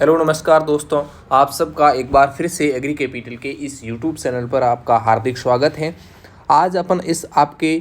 Hello नमस्कार दोस्तों, आप सबका एक बार फिर से एग्री कैपिटल के इस यूट्यूब चैनल पर आपका हार्दिक स्वागत है। आज अपन इस आपके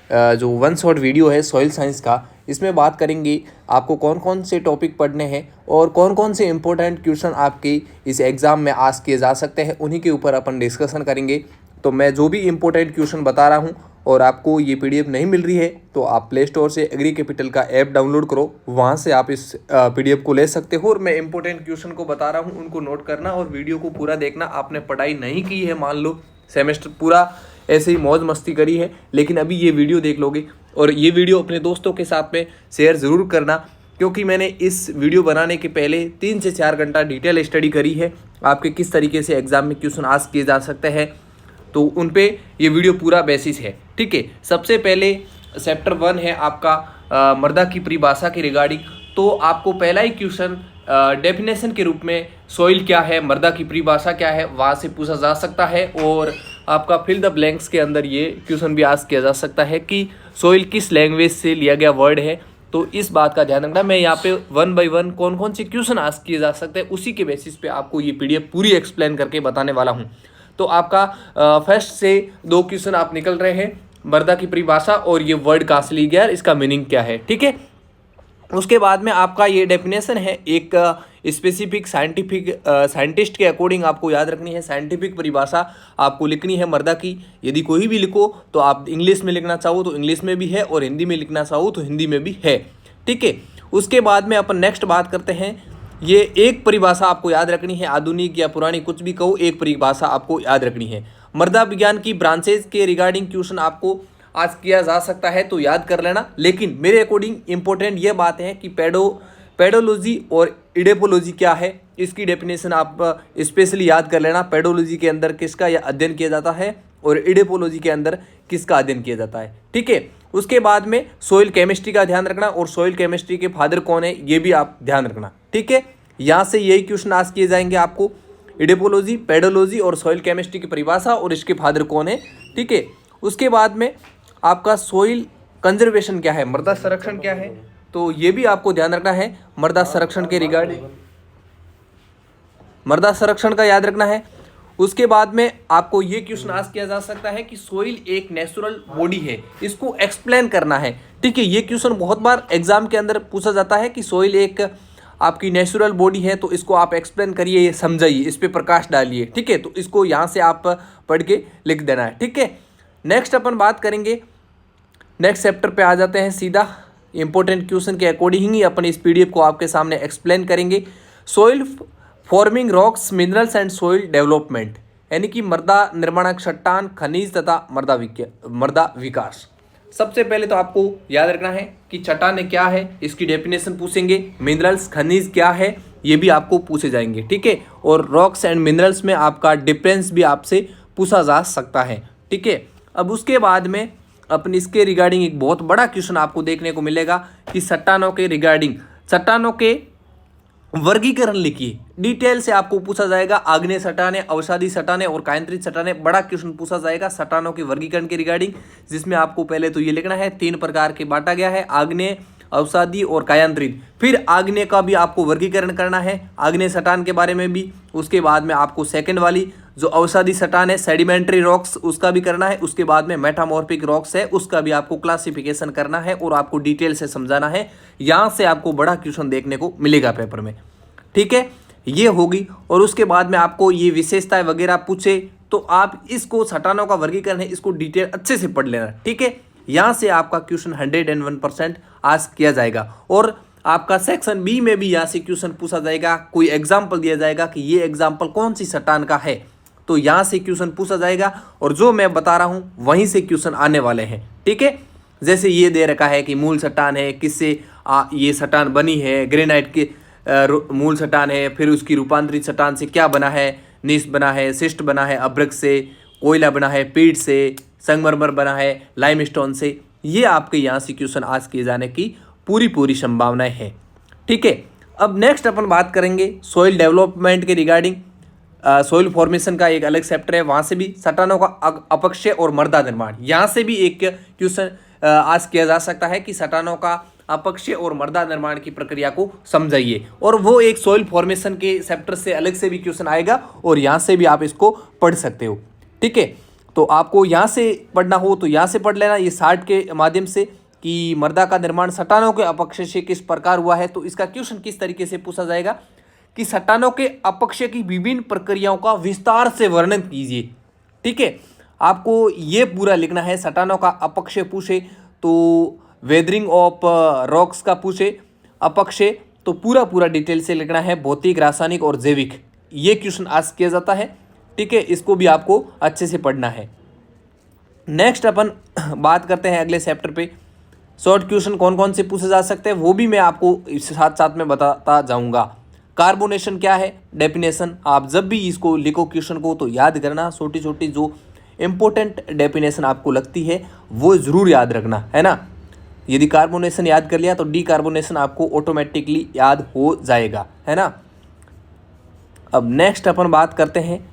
जो वन शॉट वीडियो है सॉइल साइंस का, इसमें बात करेंगे आपको कौन कौन से टॉपिक पढ़ने हैं और कौन कौन से इम्पोर्टेंट क्वेश्चन आपके इस एग्ज़ाम में आस्क किए जा सकते हैं, उन्हीं के ऊपर अपन डिस्कशन करेंगे। तो मैं जो भी इम्पोर्टेंट क्वेश्चन बता रहा हूँ और आपको ये पीडीएफ नहीं मिल रही है तो आप प्ले स्टोर से एग्री कैपिटल का ऐप डाउनलोड करो, वहाँ से आप इस पीडीएफ को ले सकते हो। और मैं इंपॉर्टेंट क्वेश्चन को बता रहा हूँ, उनको नोट करना और वीडियो को पूरा देखना। आपने पढ़ाई नहीं की है, मान लो सेमेस्टर पूरा ऐसे ही मौज मस्ती करी है, लेकिन अभी ये वीडियो देख लोगे और ये वीडियो अपने दोस्तों के साथ में शेयर ज़रूर करना, क्योंकि मैंने इस वीडियो बनाने के पहले 3 से 4 घंटा डिटेल स्टडी करी है आपके किस तरीके से एग्जाम में क्वेश्चन आस्क किए जा सकते हैं। तो उन पे ये वीडियो पूरा बेसिस है, ठीक है। सबसे पहले चैप्टर 1 है आपका मृदा की परिभाषा के रिगार्डिंग। तो आपको पहला ही क्वेश्चन डेफिनेशन के रूप में सॉइल क्या है, मृदा की परिभाषा क्या है, वहाँ से पूछा जा सकता है। और आपका फिल द ब्लैंक्स के अंदर ये क्वेश्चन भी आस्क किया जा सकता है कि सॉइल किस लैंग्वेज से लिया गया वर्ड है। तो इस बात का ध्यान रखना। मैं यहाँ पे 1 बाय 1 कौन कौन से क्वेश्चन आस्क किए जा सकते हैं उसी के बेसिस पे आपको ये पीडीएफ पूरी एक्सप्लेन करके बताने वाला हूँ। तो आपका फर्स्ट से 2 क्वेश्चन आप निकल रहे हैं, मृदा की परिभाषा और ये वर्ड कहाँ से लिया गया, इसका मीनिंग क्या है, ठीक है। उसके बाद में आपका ये डेफिनेशन है एक स्पेसिफिक साइंटिस्ट के अकॉर्डिंग आपको याद रखनी है। साइंटिफिक परिभाषा आपको लिखनी है मृदा की। यदि कोई भी लिखो तो आप इंग्लिश में लिखना चाहो तो इंग्लिश में भी है और हिंदी में लिखना चाहो तो हिंदी में भी है, ठीक है। उसके बाद में अपन नेक्स्ट बात करते हैं। ये एक परिभाषा आपको याद रखनी है, आधुनिक या पुरानी कुछ भी कहो, एक परिभाषा आपको याद रखनी है। मृदा विज्ञान की ब्रांचेज के रिगार्डिंग क्वेश्चन आपको आज किया जा सकता है तो याद कर लेना, लेकिन मेरे अकॉर्डिंग इंपॉर्टेंट ये बात है कि पेडोलॉजी और इडेपोलॉजी क्या है, इसकी डेफिनेशन आप स्पेशली याद कर लेना। पेडोलॉजी के अंदर किसका यह अध्ययन किया जाता है और इडेपोलॉजी के अंदर किसका अध्ययन किया जाता है, ठीक है। उसके बाद में सॉइल केमिस्ट्री का ध्यान रखना और सॉइल केमिस्ट्री के फादर कौन है ये भी आप ध्यान रखना, ठीक है। यहाँ से यही क्वेश्चन आस्क किए जाएंगे आपको, इडेपोलॉजी, पेडोलॉजी और सॉइल केमिस्ट्री की परिभाषा और इसके फादर कौन है, ठीक है। उसके बाद में आपका सॉइल कंजर्वेशन क्या है, मृदा संरक्षण क्या है, तो ये भी आपको ध्यान रखना है। मृदा संरक्षण के रिगार्डिंग मृदा संरक्षण का याद रखना है। उसके बाद में आपको ये क्वेश्चन आस्क किया जा सकता है कि सॉइल एक नेचुरल बॉडी है, इसको एक्सप्लेन करना है, ठीक है। ये क्वेश्चन बहुत बार एग्जाम के अंदर पूछा जाता है कि सॉइल एक आपकी नेचुरल बॉडी है, तो इसको आप एक्सप्लेन करिए, समझाइए, इस पे प्रकाश डालिए, ठीक है। तो इसको यहाँ से आप पढ़ के लिख देना है, ठीक है। नेक्स्ट अपन बात करेंगे, नेक्स्ट चैप्टर पे आ जाते हैं सीधा। इंपॉर्टेंट क्वेश्चन के अकॉर्डिंग ही अपन इस पीडीएफ को आपके सामने एक्सप्लेन करेंगे। Soil forming rocks, minerals and soil development, यानी कि मृदा निर्माणक चट्टान, खनिज तथा मृदा विकास। सबसे पहले तो आपको याद रखना है कि चट्टानें क्या है, इसकी डेफिनेशन पूछेंगे। मिनरल्स, खनिज क्या है, ये भी आपको पूछे जाएंगे, ठीक है। और रॉक्स एंड मिनरल्स में आपका डिफरेंस भी आपसे पूछा जा सकता है, ठीक है। अब उसके बाद में अपन इसके रिगार्डिंग एक बहुत बड़ा क्वेश्चन आपको देखने को मिलेगा कि चट्टानों के रिगार्डिंग, चट्टानों के वर्गीकरण लिखिए। डिटेल से आपको पूछा जाएगा, आग्नेय चट्टानें, अवसादी चट्टानें और कायांतरित चट्टानें, बड़ा क्वेश्चन पूछा जाएगा चट्टानों के वर्गीकरण के रिगार्डिंग, जिसमें आपको पहले तो ये लिखना है 3 प्रकार के बांटा गया है, आग्नेय, अवसादी और कायांतरित। फिर आग्नेय का भी आपको वर्गीकरण करना है, आग्नेय चट्टान के बारे में भी। उसके बाद में आपको सेकंड वाली जो अवसादी चट्टान है, सेडिमेंट्री रॉक्स, उसका भी करना है। उसके बाद में मेटामॉर्फिक रॉक्स है, उसका भी आपको क्लासिफिकेशन करना है और आपको डिटेल से समझाना है। यहाँ से आपको बड़ा क्वेश्चन देखने को मिलेगा पेपर में, ठीक है। ये होगी। और उसके बाद में आपको ये विशेषताएं वगैरह पूछे तो आप इसको चट्टानों का वर्गीकरण है, इसको डिटेल अच्छे से पढ़ लेना, ठीक है। यहाँ से आपका क्वेश्चन 101% आस्क किया जाएगा। और आपका सेक्शन बी में भी यहाँ से क्वेश्चन पूछा जाएगा, कोई एग्जाम्पल दिया जाएगा कि ये एग्जाम्पल कौन सी चट्टान का है, तो यहाँ से क्वेश्चन पूछा जाएगा और जो मैं बता रहा हूँ वहीं से क्वेश्चन आने वाले हैं, ठीक है। जैसे ये दे रखा है कि मूल चट्टान है, किससे ये चट्टान बनी है, ग्रेनाइट के मूल चट्टान है, फिर उसकी रूपांतरित चट्टान से क्या बना है, नीस बना है, शिस्ट बना है, अभ्रक से, कोयला बना है, पीट से, संगमरमर बना है, लाइमस्टोन से। ये आपके यहाँ से क्वेश्चन आस्क किए जाने की पूरी संभावनाएं हैं, ठीक है। अब नेक्स्ट अपन बात करेंगे सॉइल डेवलपमेंट के रिगार्डिंग। सॉइल फॉर्मेशन का एक अलग चैप्टर है, वहाँ से भी चट्टानों का अपक्षय और मृदा निर्माण, यहाँ से भी एक क्वेश्चन आस्क किया जा सकता है कि चट्टानों का अपक्षय और मृदा निर्माण की प्रक्रिया को समझाइए। और वो एक सॉइल फॉर्मेशन के चैप्टर से अलग से भी क्वेश्चन आएगा और यहाँ से भी आप इसको पढ़ सकते हो। ठीक है, तो आपको यहाँ से पढ़ना हो तो यहाँ से पढ़ लेना, ये 60 के माध्यम से कि मृदा का निर्माण चट्टानों के अपक्षय से किस प्रकार हुआ है। तो इसका क्वेश्चन किस तरीके से पूछा जाएगा कि चट्टानों के अपक्षय की विभिन्न प्रक्रियाओं का विस्तार से वर्णन कीजिए। ठीक है, आपको ये पूरा लिखना है। चट्टानों का अपक्षय पूछे तो वेदरिंग ऑफ रॉक्स का पूछे अपक्षय तो पूरा डिटेल से लिखना है, भौतिक, रासायनिक और जैविक, ये क्वेश्चन आज किया जाता है। ठीक है, इसको भी आपको अच्छे से पढ़ना है। नेक्स्ट अपन बात करते हैं अगले चैप्टर पे। शॉर्ट क्वेश्चन कौन कौन से पूछे जा सकते हैं वो भी मैं आपको साथ साथ में बताता जाऊंगा। कार्बोनेशन क्या है, डेफिनेशन, आप जब भी इसको लिखो क्वेश्चन को तो याद करना, छोटी छोटी जो इंपॉर्टेंट डेफिनेशन आपको लगती है वो ज़रूर याद रखना, है ना। यदि कार्बोनेशन याद कर लिया तो डीकार्बोनेशन आपको ऑटोमेटिकली याद हो जाएगा, है ना। अब नेक्स्ट अपन बात करते हैं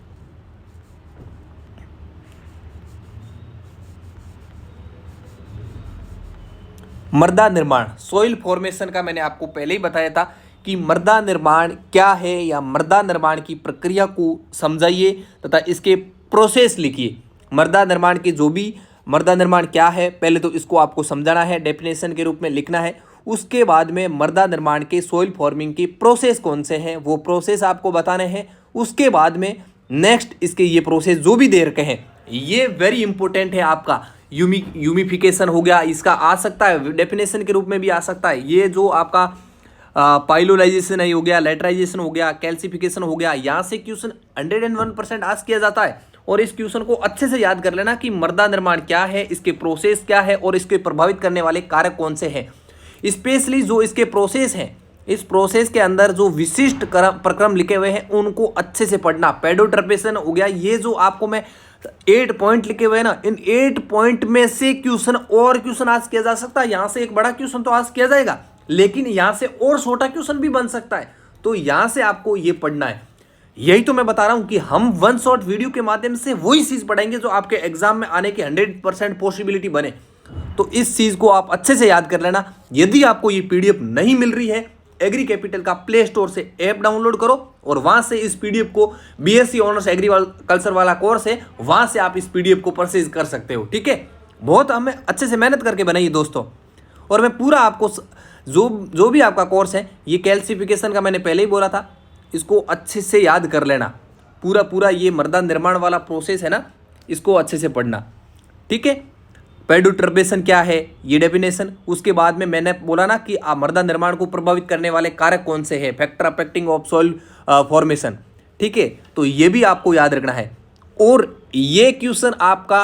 मृदा निर्माण, सॉइल फॉर्मेशन का। मैंने आपको पहले ही बताया था कि मृदा निर्माण क्या है या मृदा निर्माण की प्रक्रिया को समझाइए तथा इसके प्रोसेस लिखिए। मृदा निर्माण के जो भी मृदा निर्माण क्या है पहले तो इसको आपको समझाना है, डेफिनेशन के रूप में लिखना है। उसके बाद में मृदा निर्माण के सॉइल फॉर्मिंग के प्रोसेस कौन से हैं वो प्रोसेस आपको बताने हैं। उसके बाद में नेक्स्ट इसके ये प्रोसेस जो भी दे रखे हैं ये वेरी इंपॉर्टेंट है आपका। यूमिफिकेशन हो गया, इसका आ सकता है डेफिनेशन के रूप में भी आ सकता है। ये जो आपका पाइलोलाइजेशन हो गया, लेटराइजेशन हो गया, कैल्सिफिकेशन हो गया, यहाँ से क्वेश्चन 101% आज किया जाता है। और इस क्वेश्चन को अच्छे से याद कर लेना कि मृदा निर्माण क्या है, इसके प्रोसेस क्या है और इसके प्रभावित करने वाले कारक कौन से हैं। स्पेशली जो इसके प्रोसेस हैं, इस प्रोसेस के अंदर जो विशिष्ट प्रक्रम लिखे हुए हैं उनको अच्छे से पढ़ना। पेडोटर्पेशन हो गया, ये जो आपको मैं 8 पॉइंट लिखे हुए हैं ना, इन 8 पॉइंट में से क्वेश्चन आज किया जा सकता है। यहां से एक बड़ा क्वेश्चन तो आज किया जाएगा लेकिन यहां से और छोटा क्वेश्चन भी बन सकता है, तो यहां से आपको ये पढ़ना है। यही तो मैं बता रहा हूं कि हम वन शॉट वीडियो के माध्यम से वही चीज पढ़ाएंगे जो आपके एग्जाम में आने की 100% पॉसिबिलिटी बने। तो इस चीज को आप अच्छे से याद कर लेना। यदि आपको ये पीडीएफ नहीं मिल रही है, एग्री कैपिटल का प्ले स्टोर से ऐप डाउनलोड करो और वहां से इस पीडीएफ को, बीएससी ऑनर्स एग्रीकल्चर वाला कोर्स है, वहां से आप इस पीडीएफ को परचेज कर सकते हो। ठीक है, बहुत हमें अच्छे से मेहनत करके बनाई दोस्तों। और मैं पूरा आपको जो भी आपका कोर्स है, ये कैल्सिफिकेशन का मैंने पहले ही बोला था, इसको अच्छे से याद कर लेना। पूरा ये मृदा निर्माण वाला प्रोसेस है ना, इसको अच्छे से पढ़ना। ठीक है, पेडोटर्पेशन क्या है ये डेफिनेशन। उसके बाद में मैंने बोला ना कि मृदा निर्माण को प्रभावित करने वाले कारक कौन से हैं, factor affecting of soil formation. ठीक है, तो ये भी आपको याद रखना है। और ये क्वेश्चन आपका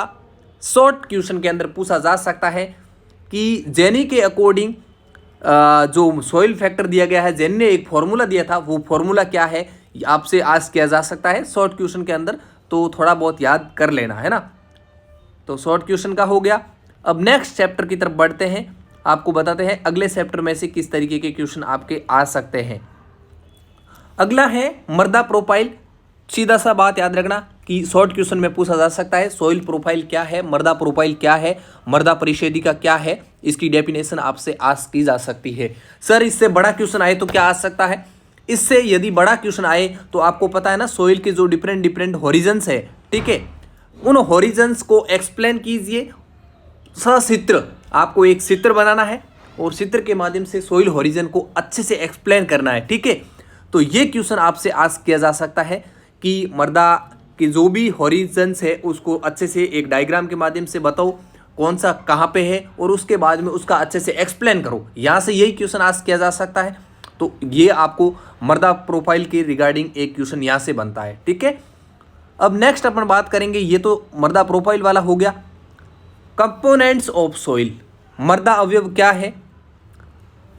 शॉर्ट क्वेश्चन के अंदर पूछा जा सकता है कि जेनी के अकॉर्डिंग जो सॉइल फैक्टर दिया गया है, जेनी ने एक फॉर्मूला दिया था, वो फॉर्मूला क्या है आपसे आज किया जा सकता है शॉर्ट क्वेश्चन के अंदर, तो थोड़ा बहुत याद कर लेना, है ना। तो शॉर्ट क्वेश्चन का हो गया। अब नेक्स्ट चैप्टर की तरफ बढ़ते हैं, आपको बताते हैं अगले चैप्टर में से किस तरीके के क्वेश्चन आपके आ सकते हैं। अगला है मृदा प्रोफाइल। सीधा सा बात याद रखना कि शॉर्ट क्वेश्चन में पूछा जा सकता है सॉइल प्रोफाइल क्या है, मृदा प्रोफाइल क्या है, मृदा परिषेदिका क्या है, इसकी डेफिनेशन आपसे आज की जा सकती है। सर इससे बड़ा क्वेश्चन आए तो क्या आ सकता है? इससे यदि बड़ा क्वेश्चन आए तो आपको पता है ना, सॉइल के जो डिफरेंट हॉरिजन्स है, ठीक है, उन हॉरिजन्स को एक्सप्लेन कीजिए। सचित्र, आपको एक चित्र बनाना है और चित्र के माध्यम से सॉइल हॉरिजन को अच्छे से एक्सप्लेन करना है। ठीक है, तो ये क्वेश्चन आपसे आज किया जा सकता है कि मृदा के जो भी हॉरिजन्स है उसको अच्छे से एक डायग्राम के माध्यम से बताओ कौन सा कहाँ पे है और उसके बाद में उसका अच्छे से एक्सप्लेन करो। यहाँ से यही क्वेश्चन आज किया जा सकता है। तो ये आपको मृदा प्रोफाइल के रिगार्डिंग एक क्वेश्चन यहाँ से बनता है। ठीक है, अब नेक्स्ट अपन बात करेंगे, ये तो मृदा प्रोफाइल वाला हो गया। कंपोनेंट्स ऑफ सॉइल, मृदा अवयव क्या है?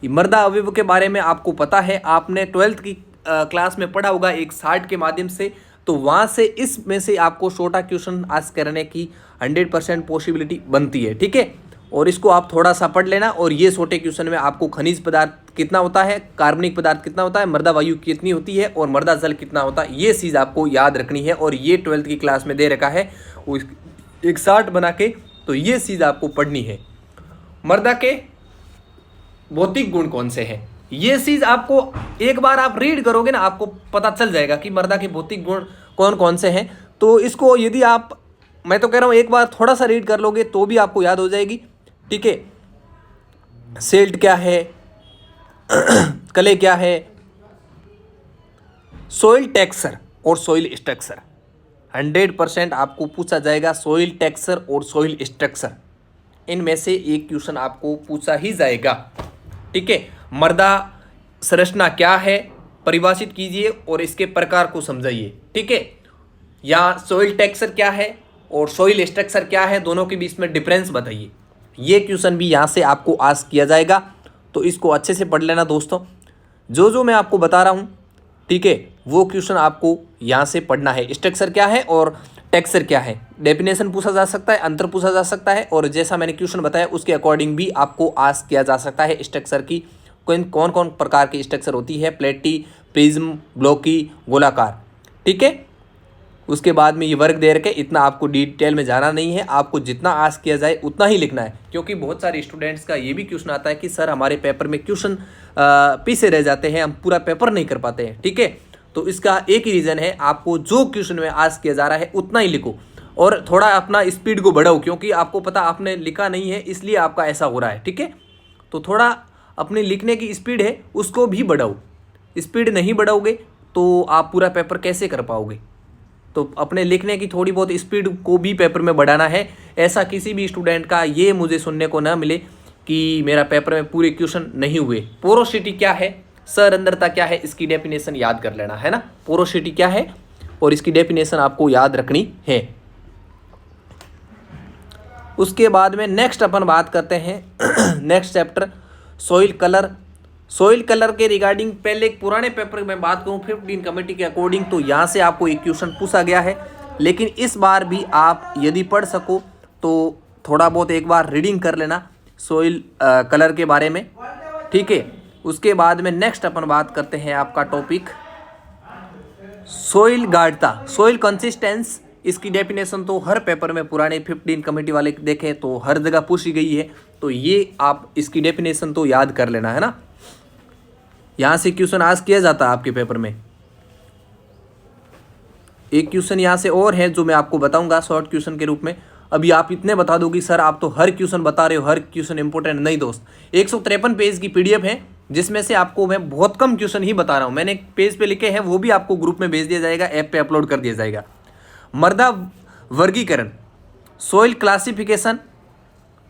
मृदा अवयव के बारे में आपको पता है, आपने 12th की क्लास में पढ़ा होगा एक चार्ट के माध्यम से, तो वहाँ से इसमें से आपको छोटा क्वेश्चन आज करने की 100% पॉसिबिलिटी बनती है। ठीक है, और इसको आप थोड़ा सा पढ़ लेना। और ये छोटे क्वेश्चन में आपको खनिज पदार्थ कितना होता है, कार्बनिक पदार्थ कितना होता है, मृदा वायु कितनी होती है और मृदा जल कितना होता है, ये चीज़ आपको याद रखनी है। और ये 12th की क्लास में दे रखा है एक चार्ट बना के, तो ये चीज़ आपको पढ़नी है। मृदा के भौतिक गुण कौन से हैं। ये चीज़ आपको एक बार आप रीड करोगे ना, आपको पता चल जाएगा कि मृदा के भौतिक गुण कौन कौन से हैं। तो इसको यदि आप, मैं तो कह रहा हूँ एक बार थोड़ा सा रीड कर लोगे तो भी आपको याद हो जाएगी। ठीक है, सेल्ट क्या है, कले क्या है, सोइल टेक्सचर और सोइल स्ट्रक्चर 100% आपको पूछा जाएगा। सोइल टेक्सचर और सोइल स्ट्रक्चर, इनमें से एक क्वेश्चन आपको पूछा ही जाएगा। ठीक है, मृदा संरचना क्या है परिभाषित कीजिए और इसके प्रकार को समझाइए। ठीक है, या सोइल टेक्सचर क्या है और सोइल स्ट्रक्चर क्या है, दोनों के बीच में डिफरेंस बताइए। ये क्वेश्चन भी यहाँ से आपको आस्क किया जाएगा, तो इसको अच्छे से पढ़ लेना दोस्तों। जो मैं आपको बता रहा हूँ, ठीक है, वो क्वेश्चन आपको यहाँ से पढ़ना है। स्ट्रक्चर क्या है और टेक्सचर क्या है, डेफिनेशन पूछा जा सकता है, अंतर पूछा जा सकता है, और जैसा मैंने क्वेश्चन बताया उसके अकॉर्डिंग भी आपको आस्क किया जा सकता है। स्ट्रक्चर की कौन कौन प्रकार की स्ट्रक्चर होती है, प्लेटी, प्रिज्म, ब्लॉकी, गोलाकार। ठीक है, उसके बाद में ये वर्ग दे रखे, इतना आपको डिटेल में जाना नहीं है, आपको जितना आस्क किया जाए उतना ही लिखना है। क्योंकि बहुत सारे स्टूडेंट्स का ये भी क्वेश्चन आता है कि सर हमारे पेपर में क्वेश्चन पीछे रह जाते हैं, हम पूरा पेपर नहीं कर पाते हैं। ठीक है, तो इसका एक ही रीज़न है, आपको जो क्वेश्चन में आस्क किया जा रहा है उतना ही लिखो और थोड़ा अपना स्पीड को बढ़ाओ, क्योंकि आपको पता आपने लिखा नहीं है इसलिए आपका ऐसा हो रहा है। ठीक है, तो थोड़ा अपने लिखने की स्पीड है उसको भी बढ़ाओ। स्पीड नहीं बढ़ाओगे तो आप पूरा पेपर कैसे कर पाओगे। तो अपने लिखने की थोड़ी बहुत स्पीड को भी पेपर में बढ़ाना है। ऐसा किसी भी स्टूडेंट का ये मुझे सुनने को ना मिले कि मेरा पेपर में पूरे क्वेश्चन नहीं हुए। पोरोसिटी क्या है, सरंध्रता क्या है, इसकी डेफिनेशन याद कर लेना है ना। पोरोसिटी क्या है और इसकी डेफिनेशन आपको याद रखनी है। उसके बाद में नेक्स्ट अपन बात करते हैं next chapter soil colour. Soil colour के रिगार्डिंग पहले एक पुराने पेपर में बात करूं 15 कमेटी के अकॉर्डिंग, तो यहाँ से आपको एक क्वेश्चन पूछा गया है, लेकिन इस बार भी आप यदि पढ़ सको तो थोड़ा बहुत एक बार रीडिंग कर लेना सॉइल कलर के बारे में। ठीक है, उसके बाद में नेक्स्ट अपन बात करते हैं आपका टॉपिक सॉइल गाढ़ता, सॉइल कंसिस्टेंस। इसकी डेफिनेशन तो हर पेपर में पुराने 15 कमेटी वाले देखें तो हर जगह पूछी गई है, तो ये आप इसकी डेफिनेशन तो याद कर लेना है ना। यहाँ से क्वेश्चन आस्क किया जाता है आपके पेपर में। एक क्वेश्चन यहाँ से और है जो मैं आपको बताऊंगा शॉर्ट क्वेश्चन के रूप में। अभी आप इतने बता दोगे सर आप तो हर क्वेश्चन बता रहे हो, हर क्वेश्चन इंपॉर्टेंट नहीं दोस्त। 153 पेज की पीडीएफ है जिसमें से आपको मैं बहुत कम क्वेश्चन ही बता रहा हूँ। मैंने पेज पे लिखे हैं, वो भी आपको ग्रुप में भेज दिया जाएगा, ऐप पे अपलोड कर दिया जाएगा। मृदा वर्गीकरण, सॉइल क्लासिफिकेशन,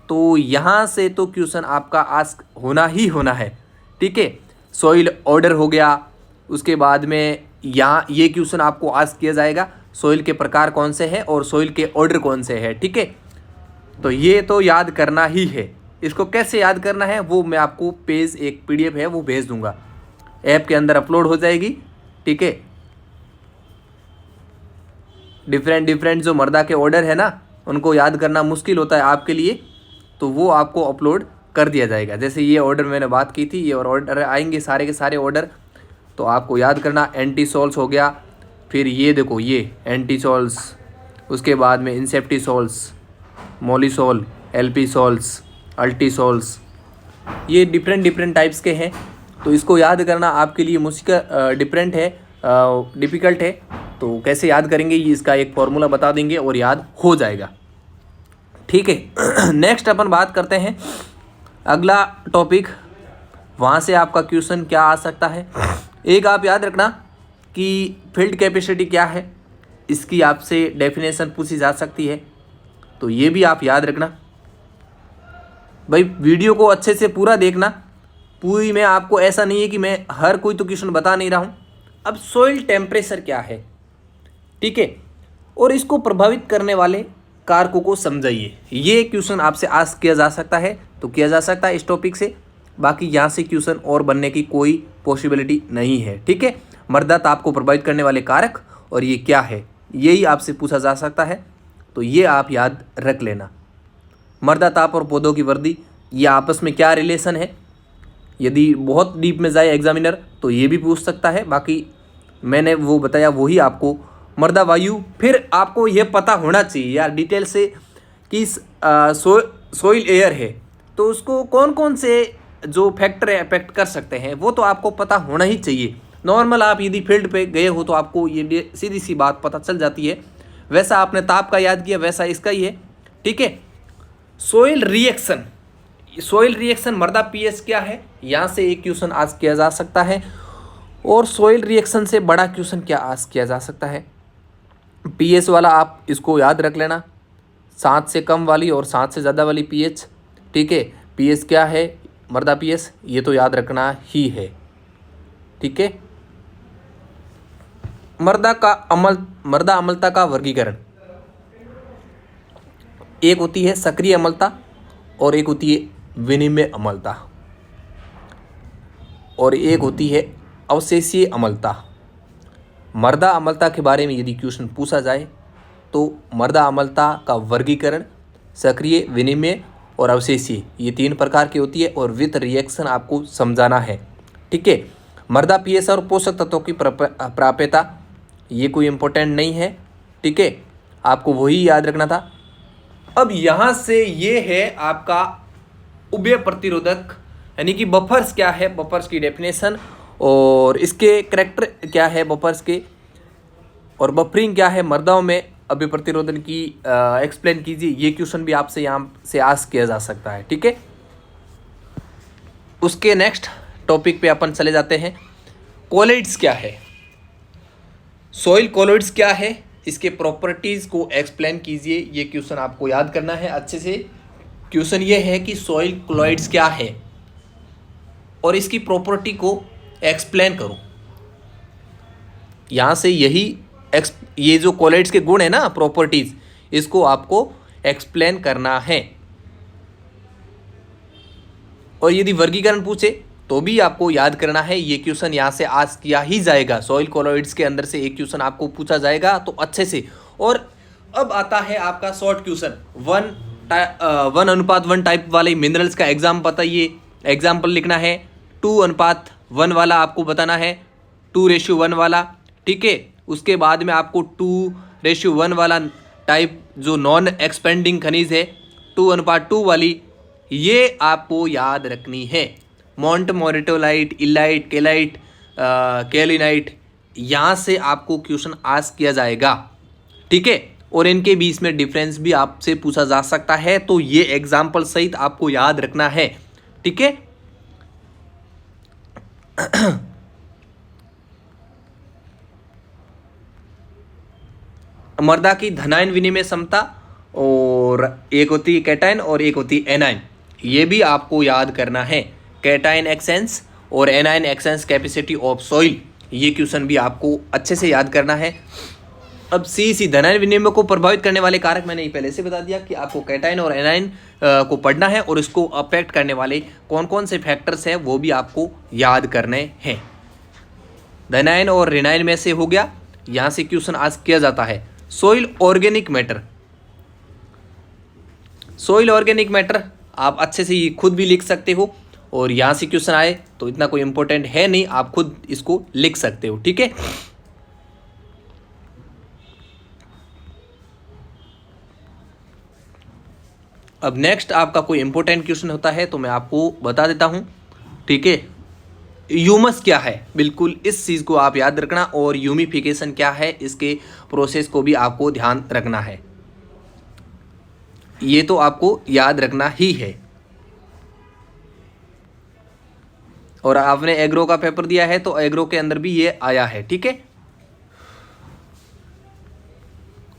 तो यहाँ से तो क्वेश्चन आपका आस्क होना ही होना है। ठीक है, सॉइल ऑर्डर हो गया, उसके बाद में यहाँ ये क्वेश्चन आपको आस्क किया जाएगा सॉइल के प्रकार कौन से हैं और सॉइल के ऑर्डर कौन से हैं। ठीक है, तो ये तो याद करना ही है। इसको कैसे याद करना है वो मैं आपको पेज एक पीडीएफ है वो भेज दूंगा, ऐप के अंदर अपलोड हो जाएगी। ठीक है, डिफरेंट जो मृदा के ऑर्डर है ना उनको याद करना मुश्किल होता है आपके लिए, तो वो आपको अपलोड कर दिया जाएगा। जैसे ये ऑर्डर मैंने बात की थी, ये और ऑर्डर आएंगे सारे के सारे ऑर्डर, तो आपको याद करना। एंटीसोल्स हो गया, फिर ये देखो ये एंटीसोल्स, उसके बाद में इंसेप्टिसोल्स, मोलिसोल, एल्पीसोल्स, अल्टीसोल्स, ये डिफरेंट टाइप्स के हैं। तो इसको याद करना आपके लिए मुश्किल डिफ़िकल्ट है। तो कैसे याद करेंगे ये इसका एक फॉर्मूला बता देंगे और याद हो जाएगा। ठीक है, नेक्स्ट अपन बात करते हैं अगला टॉपिक, वहाँ से आपका क्वेश्चन क्या आ सकता है। एक आप याद रखना कि फील्ड कैपेसिटी क्या है, इसकी आपसे डेफिनेशन पूछी जा सकती है, तो ये भी आप याद रखना। भाई वीडियो को अच्छे से पूरा देखना, पूरी में आपको ऐसा नहीं है कि मैं हर कोई तो क्वेश्चन बता नहीं रहा हूँ। अब सॉइल टेम्परेचर क्या है, ठीक है, और इसको प्रभावित करने वाले कारकों को समझाइए। ये क्वेश्चन आपसे आस्क किया जा सकता है, तो किया जा सकता है इस टॉपिक से। बाकी यहाँ से क्वेश्चन और बनने की कोई पॉसिबिलिटी नहीं है। ठीक है, मृदा ताप को प्रभावित करने वाले कारक और ये क्या है, यही आपसे पूछा जा सकता है, तो ये आप याद रख लेना। मृदा ताप और पौधों की वृद्धि, ये आपस में क्या रिलेशन है, यदि बहुत डीप में जाए एग्जामिनर तो ये भी पूछ सकता है। बाकी मैंने वो बताया वही आपको। मृदा वायु, फिर आपको ये पता होना चाहिए यार डिटेल से कि सॉइल एयर है तो उसको कौन कौन से जो फैक्टर अफेक्ट कर सकते हैं वो तो आपको पता होना ही चाहिए। नॉर्मल आप यदि फील्ड पे गए हो तो आपको ये सीधी सी बात पता चल जाती है। वैसा आपने ताप का याद किया, वैसा इसका ही है, ठीक है। सोइल रिएक्शन, सोइल रिएक्शन मृदा पीएच क्या है, यहाँ से एक क्वेश्चन आज किया जा सकता है। और सोइल रिएक्शन से बड़ा क्वेश्चन क्या आज किया जा सकता है, पीएच वाला आप इसको याद रख लेना, 7 से कम वाली और 7 से ज़्यादा वाली पीएच, ठीक है। पीएच क्या है, मृदा पीएच, ये तो याद रखना ही है, ठीक है। मृदा अम्लता का वर्गीकरण, एक होती है सक्रिय अम्लता और एक होती है विनिमय अम्लता और एक होती है अवशेषीय अम्लता। मृदा अम्लता के बारे में यदि क्वेश्चन पूछा जाए तो मृदा अम्लता का वर्गीकरण सक्रिय, विनिमय और अवशेषीय, ये 3 प्रकार की होती है और विथ रिएक्शन आपको समझाना है, ठीक है। मृदा पीएच और पोषक तत्वों की प्राप्यता, ये कोई इम्पोर्टेंट नहीं है, ठीक है, आपको वही याद रखना था। अब यहाँ से ये है आपका उभय प्रतिरोधक, यानी कि बफर्स क्या है, बफर्स की डेफिनेशन और इसके करैक्टर क्या है बफर्स के, और बफरिंग क्या है मृदाओं में अभ्य प्रतिरोधन की एक्सप्लेन कीजिए। ये क्वेश्चन भी आपसे यहाँ से आस्क किया जा सकता है, ठीक है। उसके नेक्स्ट टॉपिक पे अपन चले जाते हैं, कोलॉइड्स क्या है, सॉइल कोलॉइड्स क्या है, इसके प्रॉपर्टीज को एक्सप्लेन कीजिए। ये क्वेश्चन आपको याद करना है अच्छे से। क्वेश्चन ये है कि सॉइल कोलॉइड्स क्या है और इसकी प्रॉपर्टी को एक्सप्लेन करो। यहाँ से ये जो कोलॉइड्स के गुण है ना, प्रॉपर्टीज, इसको आपको एक्सप्लेन करना है। और यदि वर्गीकरण पूछे तो भी आपको याद करना है। ये क्वेश्चन यहाँ से आज किया ही जाएगा, सॉइल कोलॉइड्स के अंदर से एक क्वेश्चन आपको पूछा जाएगा तो अच्छे से। और अब आता है आपका शॉर्ट क्वेश्चन, 1:1 टाइप वाले मिनरल्स का बताइए, एग्जाम्पल लिखना है। 2:1 वाला आपको बताना है, 2:1 वाला, ठीक है। उसके बाद में आपको 2:1 वाला टाइप जो नॉन एक्सपेंडिंग खनिज है, 2:2 वाली, ये आपको याद रखनी है। मोंटमोरेटोलाइट, इलाइट, केलाइट, कैलिनाइट, यहाँ से आपको क्वेश्चन आस्क किया जाएगा, ठीक है। और इनके बीच में डिफरेंस भी आपसे पूछा जा सकता है, तो ये एग्जाम्पल सहित आपको याद रखना है, ठीक है। मृदा की धनायन विनिमय क्षमता, और एक होती है कैटायन और एक होती है एनायन, ये भी आपको याद करना है। कैटायन एक्सचेंज और anion exchange capacity of soil, ये क्वेश्चन भी आपको अच्छे से याद करना है। अब सी धनायन विनिमय को प्रभावित करने वाले कारक मैंने पहले से बता दिया कि आपको कैटायन और एनायन को पढ़ना है और इसको अफेक्ट करने वाले कौन कौन से फैक्टर्स हैं वो भी आपको याद करने हैं। धनायन और ऋणायन में से हो गया, यहाँ से क्वेश्चन आज किया जाता है। Soil organic matter, soil organic matter आप अच्छे से खुद भी लिख सकते हो और यहाँ से क्वेश्चन आए तो इतना कोई इंपॉर्टेंट है नहीं, आप खुद इसको लिख सकते हो, ठीक है। अब नेक्स्ट आपका कोई इंपॉर्टेंट क्वेश्चन होता है तो मैं आपको बता देता हूँ, ठीक है। ह्यूमस क्या है, बिल्कुल इस चीज़ को आप याद रखना, और ह्यूमिफिकेशन क्या है, इसके प्रोसेस को भी आपको ध्यान रखना है। ये तो आपको याद रखना ही है। और आपने एग्रो का पेपर दिया है तो एग्रो के अंदर भी ये आया है, ठीक है।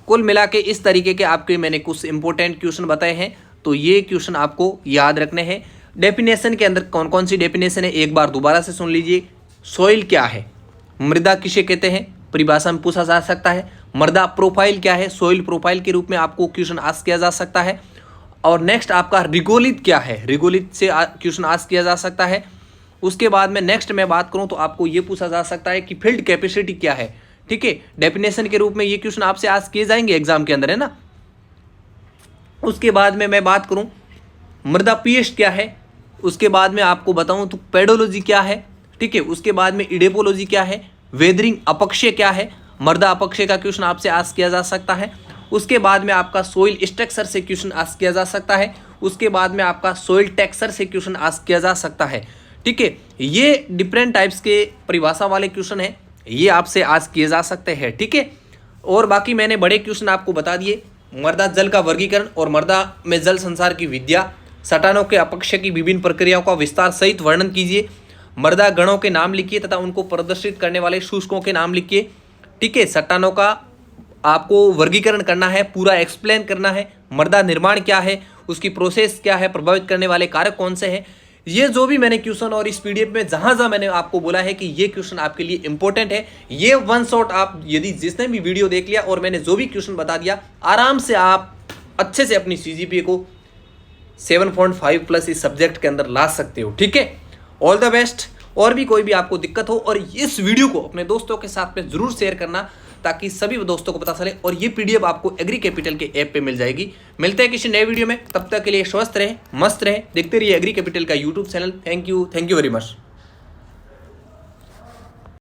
कुल मिला के इस तरीके के आपके मैंने कुछ इंपॉर्टेंट क्वेश्चन बताए हैं, तो ये क्वेश्चन आपको याद रखने हैं। डेफिनेशन के अंदर कौन कौन सी डेफिनेशन है एक बार दोबारा से सुन लीजिए। सॉइल क्या है, मृदा किसे कहते हैं, परिभाषा में पूछा जा सकता है। मृदा प्रोफाइल क्या है, सॉइल प्रोफाइल के रूप में आपको क्वेश्चन आस्क किया जा सकता है। और नेक्स्ट आपका रिगोलित क्या है, रिगोलित से क्वेश्चन आस्क किया जा सकता है। उसके बाद में नेक्स्ट मैं बात करूं तो आपको ये पूछा जा सकता है कि फील्ड कैपेसिटी क्या है, ठीक है। डेफिनेशन के रूप में ये क्वेश्चन आपसे आस्क किए जाएंगे एग्जाम के अंदर, है ना। उसके बाद में मैं बात करूं मृदा पीएच क्या है, उसके बाद में आपको बताऊं तो पेडोलॉजी क्या है, ठीक है। उसके बाद में इडेपोलॉजी क्या है, वेदरिंग अपक्षय क्या है, मृदा अपक्षय का क्वेश्चन आपसे आस्क किया जा सकता है। उसके बाद में आपका सोइल स्ट्रक्चर से क्वेश्चन आस्क किया जा सकता है। उसके बाद में आपका सोइल टेक्सचर से क्वेश्चन आस्क किया जा सकता है। ठीक है, ये डिफरेंट टाइप्स के परिभाषा वाले क्वेश्चन है, ये आपसे आज किए जा सकते हैं। ठीक है, और बाकी मैंने बड़े क्वेश्चन आपको बता दिए, मृदा जल का वर्गीकरण और मृदा में जल संसार की विद्या, सटानों के अपक्षय की विभिन्न प्रक्रियाओं का विस्तार सहित वर्णन कीजिए, मृदा गणों के नाम लिखिए तथा उनको प्रदर्शित करने वाले शुष्कों के नाम लिखिए। ठीक है, सटानों का आपको वर्गीकरण करना है, पूरा एक्सप्लेन करना है, मृदा निर्माण क्या है, उसकी प्रोसेस क्या है, प्रभावित करने वाले कारक कौन से हैं। ये जो भी मैंने क्वेश्चन और इस पीडीएफ में जहां जहां मैंने आपको बोला है कि ये क्वेश्चन आपके लिए इंपॉर्टेंट है, ये वन शॉट आप यदि जिसने भी वीडियो देख लिया और मैंने जो भी क्वेश्चन बता दिया, आराम से आप अच्छे से अपनी सीजीपीए को 7.5+ इस सब्जेक्ट के अंदर ला सकते हो। ठीक है, ऑल द बेस्ट। और भी कोई भी आपको दिक्कत हो और इस वीडियो को अपने दोस्तों के साथ में जरूर शेयर करना, ताकि सभी दोस्तों को पता चले। और ये पीडीएफ आपको एग्री कैपिटल के ऐप पे मिल जाएगी। मिलते हैं किसी नए वीडियो में, तब तक के लिए स्वस्थ रहें, मस्त रहें, देखते रहिए एग्री कैपिटल का YouTube channel. Thank you very much.